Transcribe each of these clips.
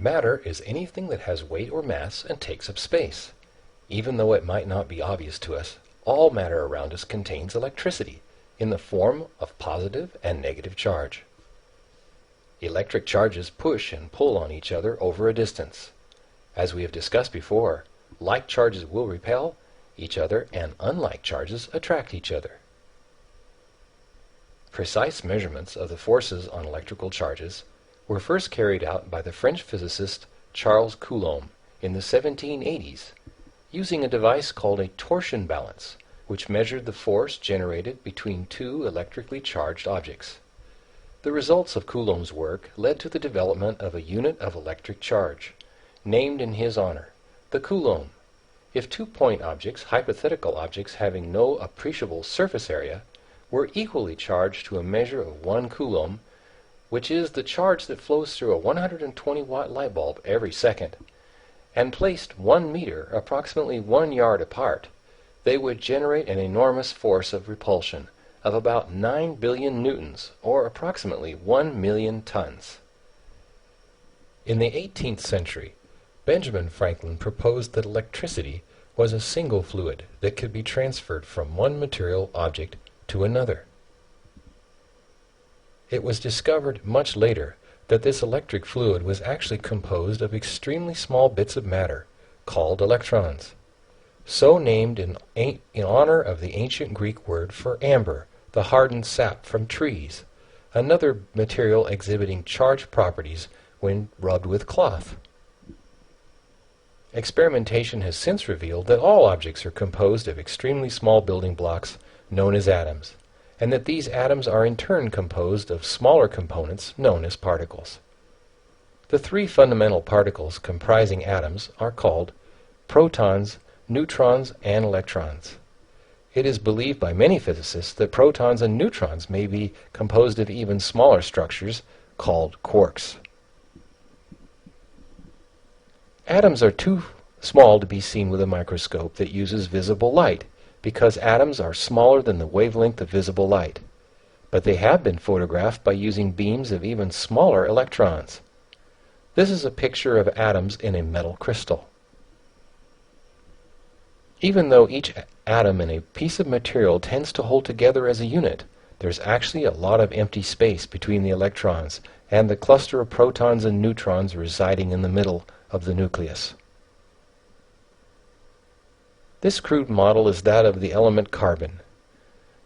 Matter is anything that has weight or mass and takes up space. Even though it might not be obvious to us, all matter around us contains electricity in the form of positive and negative charge. Electric charges push and pull on each other over a distance. As we have discussed before, like charges will repel each other and unlike charges attract each other. Precise measurements of the forces on electrical charges were first carried out by the French physicist Charles Coulomb in the 1780s, using a device called a torsion balance, which measured the force generated between two electrically charged objects. The results of Coulomb's work led to the development of a unit of electric charge, named in his honor, the Coulomb. If 2-point objects, hypothetical objects having no appreciable surface area, were equally charged to a measure of 1 Coulomb, which is the charge that flows through a 120-watt light bulb every second, and placed 1 meter, approximately 1 yard apart, they would generate an enormous force of repulsion of about 9 billion newtons, or approximately 1 million tons. In the 18th century, Benjamin Franklin proposed that electricity was a single fluid that could be transferred from one material object to another. It was discovered much later that this electric fluid was actually composed of extremely small bits of matter called electrons, so named in honor of the ancient Greek word for amber, the hardened sap from trees, another material exhibiting charged properties when rubbed with cloth. Experimentation has since revealed that all objects are composed of extremely small building blocks known as atoms, and that these atoms are in turn composed of smaller components known as particles. The 3 fundamental particles comprising atoms are called protons, neutrons, and electrons. It is believed by many physicists that protons and neutrons may be composed of even smaller structures called quarks. Atoms are too small to be seen with a microscope that uses visible light, because atoms are smaller than the wavelength of visible light. But they have been photographed by using beams of even smaller electrons. This is a picture of atoms in a metal crystal. Even though each atom in a piece of material tends to hold together as a unit, there's actually a lot of empty space between the electrons and the cluster of protons and neutrons residing in the middle of the nucleus. This crude model is that of the element carbon,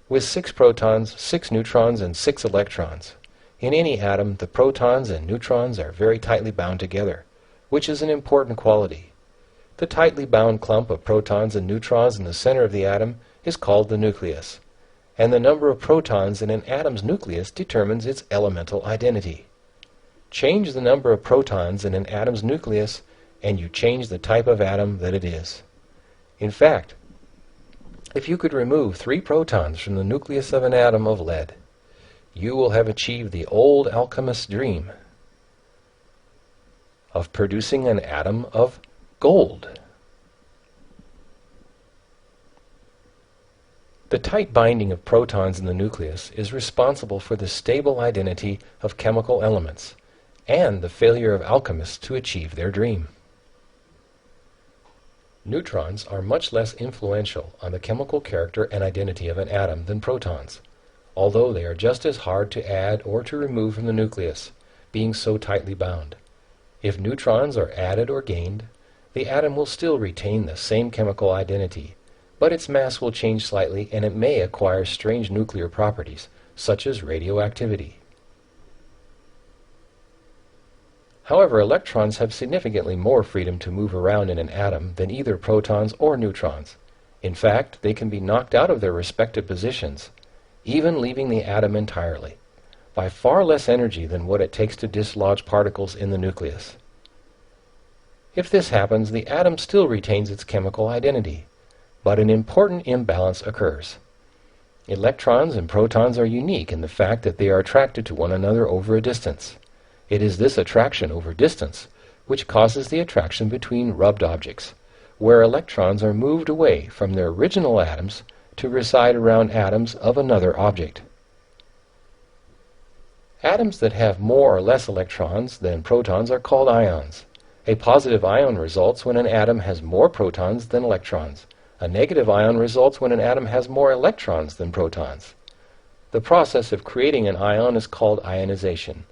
with 6 protons, 6 neutrons, and 6 electrons. In any atom, the protons and neutrons are very tightly bound together, which is an important quality. The tightly bound clump of protons and neutrons in the center of the atom is called the nucleus, and the number of protons in an atom's nucleus determines its elemental identity. Change the number of protons in an atom's nucleus, and you change the type of atom that it is. In fact, if you could remove 3 protons from the nucleus of an atom of lead, you will have achieved the old alchemist's dream of producing an atom of gold. The tight binding of protons in the nucleus is responsible for the stable identity of chemical elements and the failure of alchemists to achieve their dream. Neutrons are much less influential on the chemical character and identity of an atom than protons, although they are just as hard to add or to remove from the nucleus, being so tightly bound. If neutrons are added or gained, the atom will still retain the same chemical identity, but its mass will change slightly and it may acquire strange nuclear properties, such as radioactivity. However, electrons have significantly more freedom to move around in an atom than either protons or neutrons. In fact, they can be knocked out of their respective positions, even leaving the atom entirely, by far less energy than what it takes to dislodge particles in the nucleus. If this happens, the atom still retains its chemical identity, but an important imbalance occurs. Electrons and protons are unique in the fact that they are attracted to one another over a distance. It is this attraction over distance which causes the attraction between rubbed objects, where electrons are moved away from their original atoms to reside around atoms of another object. Atoms that have more or less electrons than protons are called ions. A positive ion results when an atom has more protons than electrons. A negative ion results when an atom has more electrons than protons. The process of creating an ion is called ionization.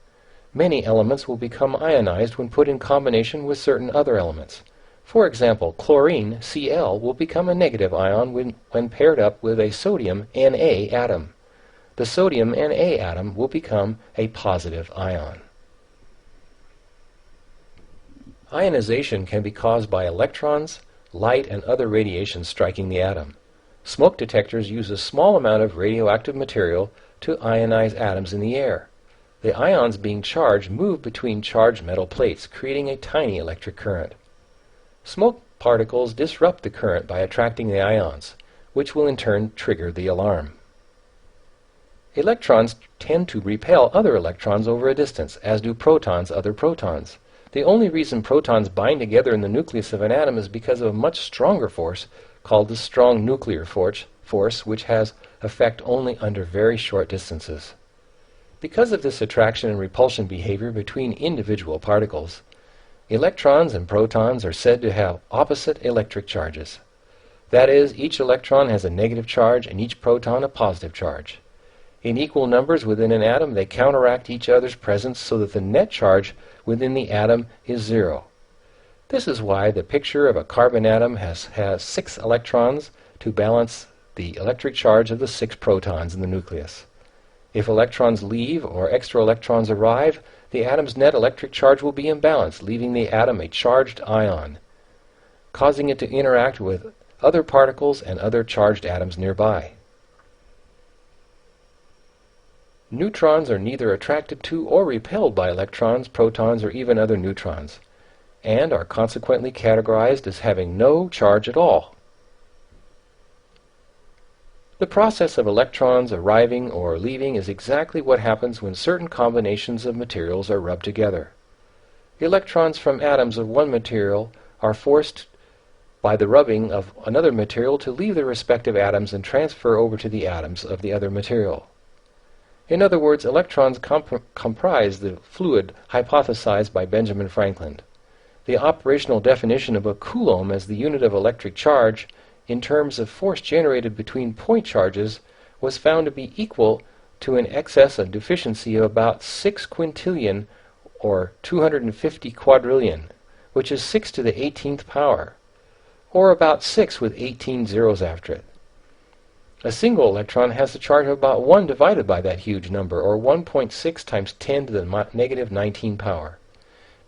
Many elements will become ionized when put in combination with certain other elements. For example, chlorine, Cl, will become a negative ion when paired up with a sodium, Na atom. The sodium Na atom will become a positive ion. Ionization can be caused by electrons, light, and other radiation striking the atom. Smoke detectors use a small amount of radioactive material to ionize atoms in the air. The ions being charged move between charged metal plates, creating a tiny electric current. Smoke particles disrupt the current by attracting the ions, which will in turn trigger the alarm. Electrons tend to repel other electrons over a distance, as do protons other protons. The only reason protons bind together in the nucleus of an atom is because of a much stronger force called the strong nuclear force, which has effect only under very short distances. Because of this attraction and repulsion behavior between individual particles, electrons and protons are said to have opposite electric charges. That is, each electron has a negative charge and each proton a positive charge. In equal numbers within an atom, they counteract each other's presence so that the net charge within the atom is zero. This is why the picture of a carbon atom has 6 electrons to balance the electric charge of the 6 protons in the nucleus. If electrons leave or extra electrons arrive, the atom's net electric charge will be imbalanced, leaving the atom a charged ion, causing it to interact with other particles and other charged atoms nearby. Neutrons are neither attracted to or repelled by electrons, protons, or even other neutrons, and are consequently categorized as having no charge at all. The process of electrons arriving or leaving is exactly what happens when certain combinations of materials are rubbed together. Electrons from atoms of one material are forced by the rubbing of another material to leave their respective atoms and transfer over to the atoms of the other material. In other words, electrons comprise the fluid hypothesized by Benjamin Franklin. The operational definition of a coulomb as the unit of electric charge in terms of force generated between point charges was found to be equal to an excess and deficiency of about 6 quintillion or 250 quadrillion, which is 6 to the 18th power, or about 6 with 18 zeros after it. A single electron has a charge of about 1 divided by that huge number, or 1.6 times 10 to the negative 19 power.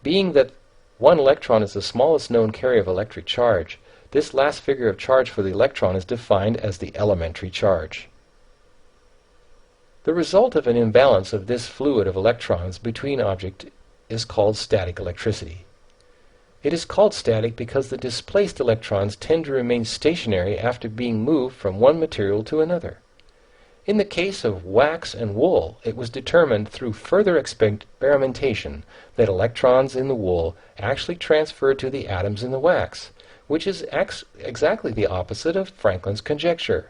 Being that one electron is the smallest known carrier of electric charge, this last figure of charge for the electron is defined as the elementary charge. The result of an imbalance of this fluid of electrons between objects is called static electricity. It is called static because the displaced electrons tend to remain stationary after being moved from one material to another. In the case of wax and wool, it was determined through further experimentation that electrons in the wool actually transferred to the atoms in the wax, which is exactly the opposite of Franklin's conjecture.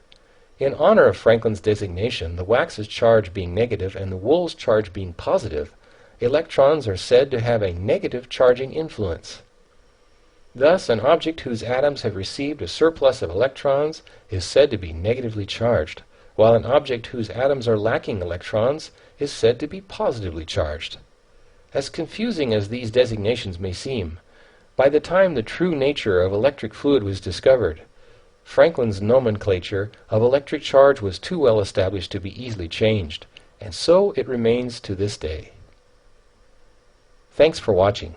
In honor of Franklin's designation, the wax's charge being negative and the wool's charge being positive, electrons are said to have a negative charging influence. Thus, an object whose atoms have received a surplus of electrons is said to be negatively charged, while an object whose atoms are lacking electrons is said to be positively charged. As confusing as these designations may seem, by the time the true nature of electric fluid was discovered, Franklin's nomenclature of electric charge was too well established to be easily changed, and so it remains to this day. Thanks for watching.